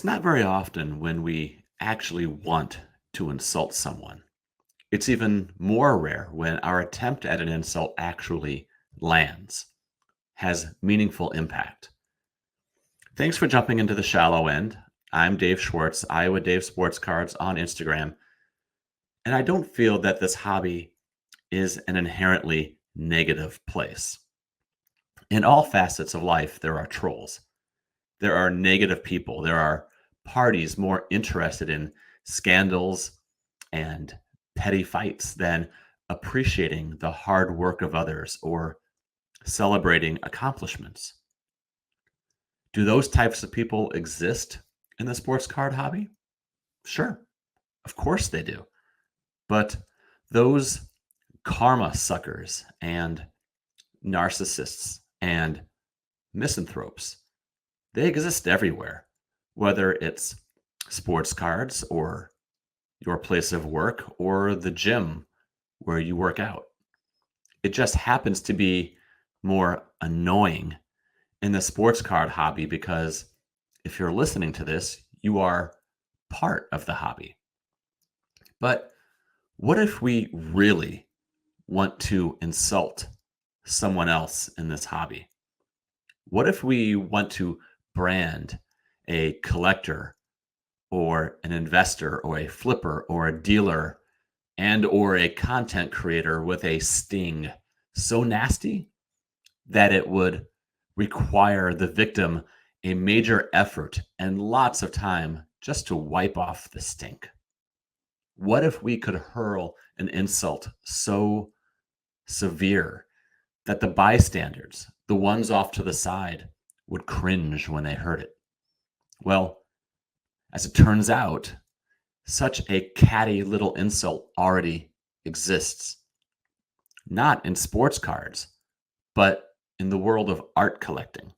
It's not very often when we actually want to insult someone. It's even more rare when our attempt at an insult actually lands, has meaningful impact. Thanks for jumping into the shallow end. I'm Dave Schwartz, Iowa Dave Sports Cards on Instagram, and I don't feel that this hobby is an inherently negative place. In all facets of life, there are trolls. There are negative people. There are parties more interested in scandals and petty fights than appreciating the hard work of others or celebrating accomplishments. Do those types of people exist in the sports card hobby? Sure, of course they do. But those karma suckers and narcissists and misanthropes, they exist everywhere, whether it's sports cards or your place of work or the gym where you work out. It just happens to be more annoying in the sports card hobby because if you're listening to this, you are part of the hobby. But what if we really want to insult someone else in this hobby? What if we want to brand a collector or an investor or a flipper or a dealer and or a content creator with a sting so nasty that it would require the victim a major effort and lots of time just to wipe off the stink? What if we could hurl an insult so severe that the bystanders, the ones off to the side, would cringe when they heard it? Well, as it turns out, such a catty little insult already exists. Not in sports cards, but in the world of art collecting.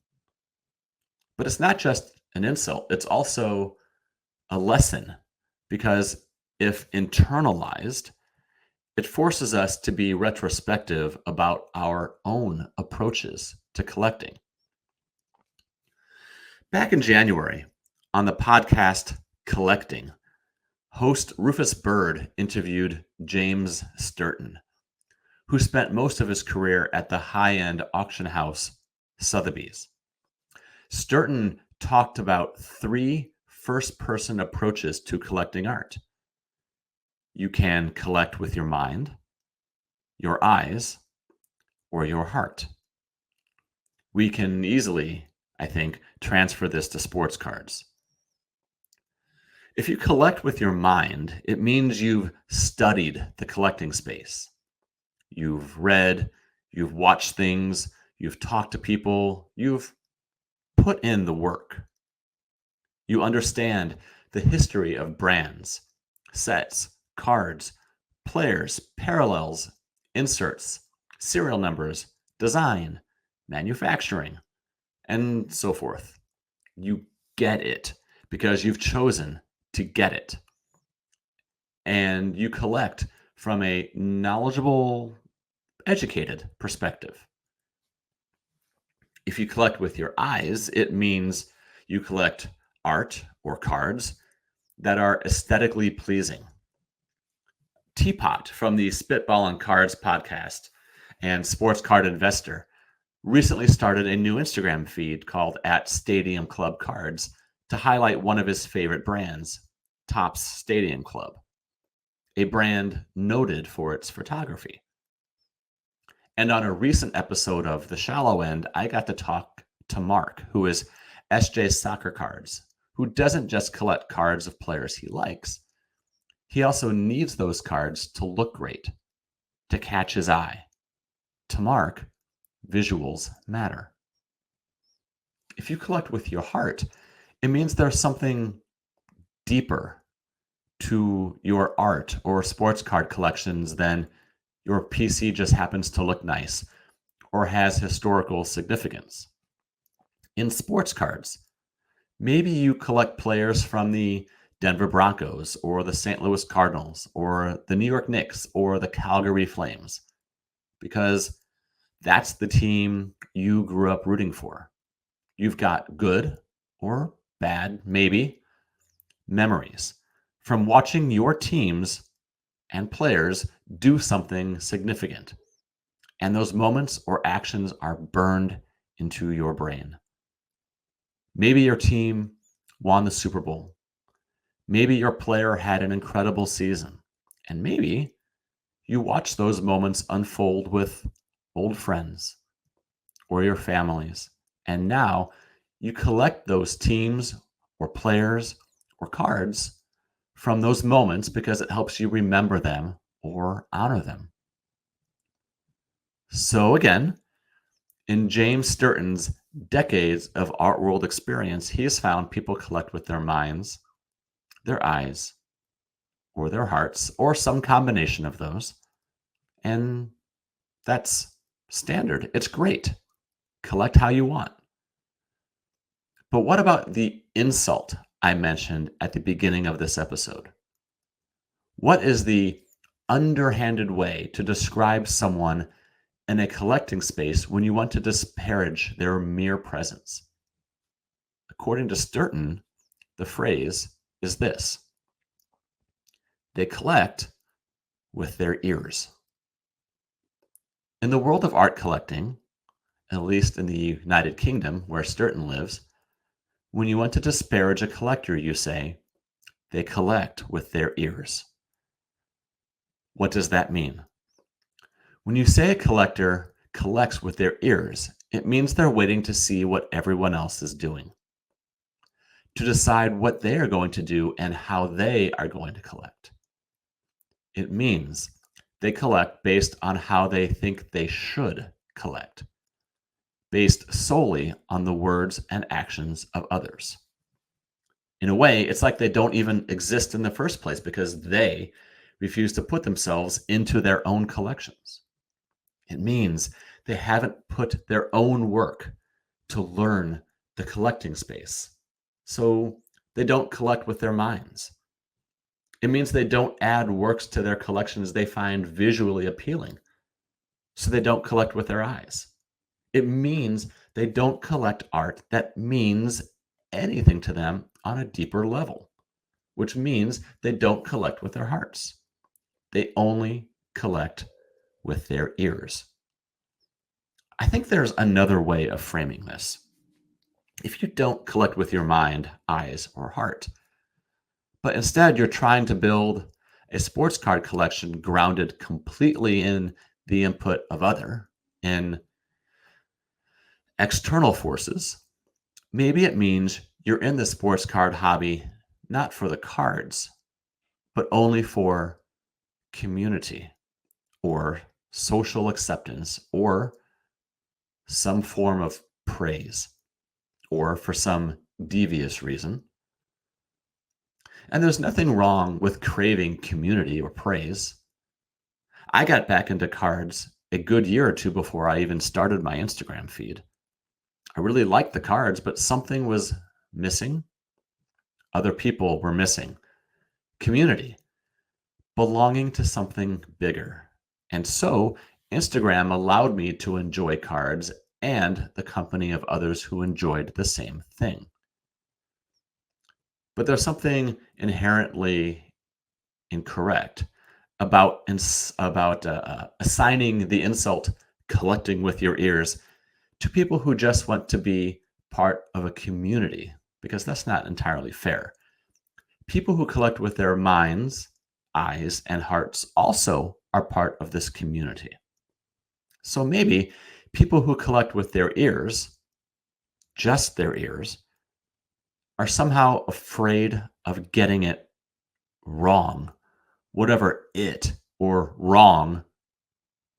But it's not just an insult, it's also a lesson because if internalized, it forces us to be retrospective about our own approaches to collecting. Back in January, on the podcast Collecting, host Rufus Bird interviewed James Sturton, who spent most of his career at the high-end auction house Sotheby's. Sturton talked about three first-person approaches to collecting art. You can collect with your mind, your eyes, or your heart. We can easily, I think, transfer this to sports cards. If you collect with your mind, it means you've studied the collecting space. You've read, you've watched things, you've talked to people, you've put in the work. You understand the history of brands, sets, cards, players, parallels, inserts, serial numbers, design, manufacturing, and so forth. You get it because you've chosen to get it. And you collect from a knowledgeable, educated perspective. If you collect with your eyes, it means you collect art or cards that are aesthetically pleasing. Teapot from the Spitball and Cards podcast and Sports Card Investor recently started a new Instagram feed called @StadiumClubCards to highlight one of his favorite brands, Topps Stadium Club, a brand noted for its photography. And on a recent episode of The Shallow End, I got to talk to Mark, who is SJ Soccer Cards, who doesn't just collect cards of players he likes. He also needs those cards to look great, to catch his eye. To Mark, visuals matter. If you collect with your heart, it means there's something deeper to your art or sports card collections than your PC just happens to look nice or has historical significance. In sports cards, maybe you collect players from the Denver Broncos or the St. Louis Cardinals or the New York Knicks or the Calgary Flames because that's the team you grew up rooting for. You've got good or bad, maybe, memories from watching your teams and players do something significant. And those moments or actions are burned into your brain. Maybe your team won the Super Bowl. Maybe your player had an incredible season. And maybe you watch those moments unfold with old friends or your families. And now you collect those teams or players or cards from those moments because it helps you remember them or honor them. So, again, in James Sturton's decades of art world experience, he has found people collect with their minds, their eyes, or their hearts, or some combination of those. And that's standard. It's great. Collect how you want. But what about the insult I mentioned at the beginning of this episode? What is the underhanded way to describe someone in a collecting space when you want to disparage their mere presence? According to Sturton, the phrase is this: they collect with their ears. In the world of art collecting, at least in the United Kingdom where Sturton lives, when you want to disparage a collector, you say, they collect with their ears. What does that mean? When you say a collector collects with their ears, it means they're waiting to see what everyone else is doing, to decide what they are going to do and how they are going to collect. It means they collect based on how they think they should collect, based solely on the words and actions of others. In a way, it's like they don't even exist in the first place because they refuse to put themselves into their own collections. It means they haven't put their own work to learn the collecting space. So they don't collect with their minds. It means they don't add works to their collections they find visually appealing. So they don't collect with their eyes. It means they don't collect art that means anything to them on a deeper level, which means they don't collect with their hearts. They only collect with their ears. I think there's another way of framing this. If you don't collect with your mind, eyes, or heart, but instead you're trying to build a sports card collection grounded completely in the input of in external forces, maybe it means you're in the sports card hobby not for the cards, but only for community or social acceptance or some form of praise or for some devious reason. And there's nothing wrong with craving community or praise. I got back into cards a good year or two before I even started my Instagram feed. I really liked the cards, but something was missing. Other people were missing. Community, belonging to something bigger. And so Instagram allowed me to enjoy cards and the company of others who enjoyed the same thing. But there's something inherently incorrect about assigning the insult collecting with your ears to people who just want to be part of a community, because that's not entirely fair. People who collect with their minds, eyes, and hearts also are part of this community. So maybe people who collect with their ears, just their ears, are somehow afraid of getting it wrong, whatever it or wrong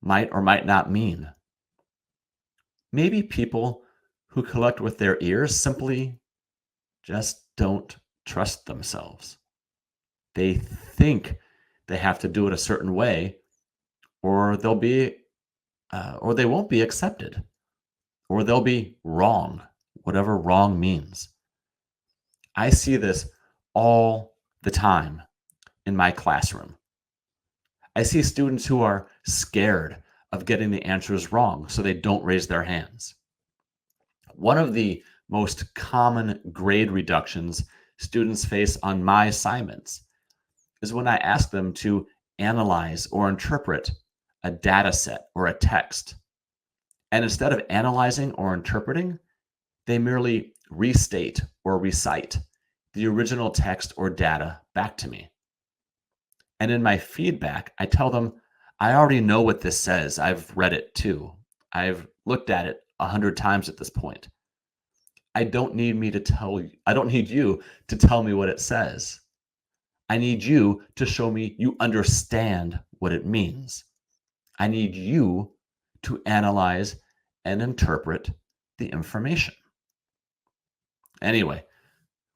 might or might not mean. Maybe people who collect with their ears simply just don't trust themselves. They think they have to do it a certain way, or or they won't be accepted, or they'll be wrong, whatever wrong means. I see this all the time in my classroom. I see students who are scared of getting the answers wrong, so they don't raise their hands. One of the most common grade reductions students face on my assignments is when I ask them to analyze or interpret a data set or a text. And instead of analyzing or interpreting, they merely restate or recite the original text or data back to me. And in my feedback, I tell them, I already know what this says. I've read it too. I've looked at it 100 times at this point. I don't need me to tell you, I don't need you to tell me what it says. I need you to show me you understand what it means. I need you to analyze and interpret the information. Anyway,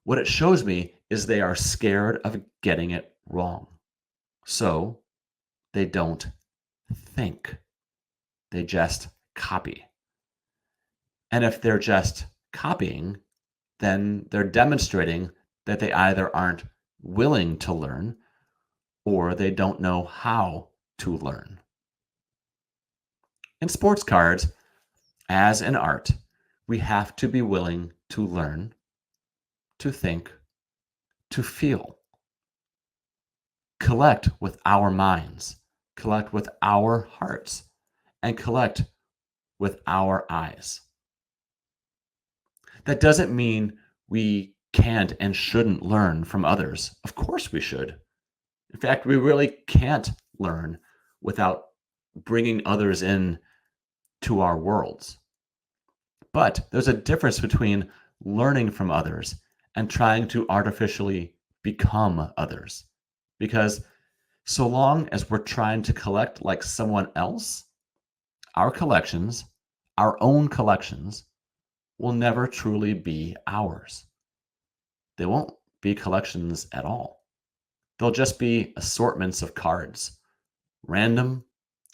what it shows me is they are scared of getting it wrong. So they don't think, they just copy. And if they're just copying, then they're demonstrating that they either aren't willing to learn or they don't know how to learn. In sports cards, as in art, we have to be willing to learn, to think, to feel. Collect with our minds, collect with our hearts, and collect with our eyes. That doesn't mean we can't and shouldn't learn from others. Of course we should. In fact, we really can't learn without bringing others in to our worlds. But there's a difference between learning from others and trying to artificially become others. Because so long as we're trying to collect like someone else, our collections, our own collections, will never truly be ours. They won't be collections at all. They'll just be assortments of cards, random,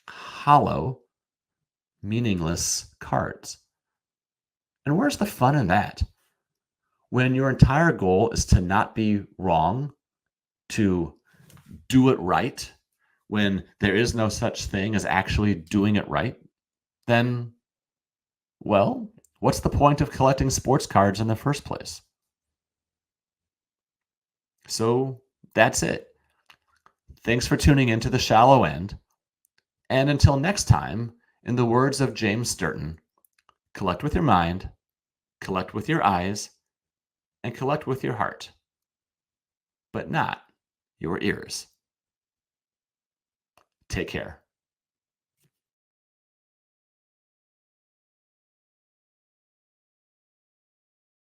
hollow, meaningless cards. And where's the fun in that? When your entire goal is to not be wrong, to do it right, when there is no such thing as actually doing it right, then, well, what's the point of collecting sports cards in the first place? So that's it. Thanks for tuning in to The Shallow End. And until next time, in the words of James Sturton, collect with your mind, collect with your eyes, and collect with your heart, but not your ears. Take care.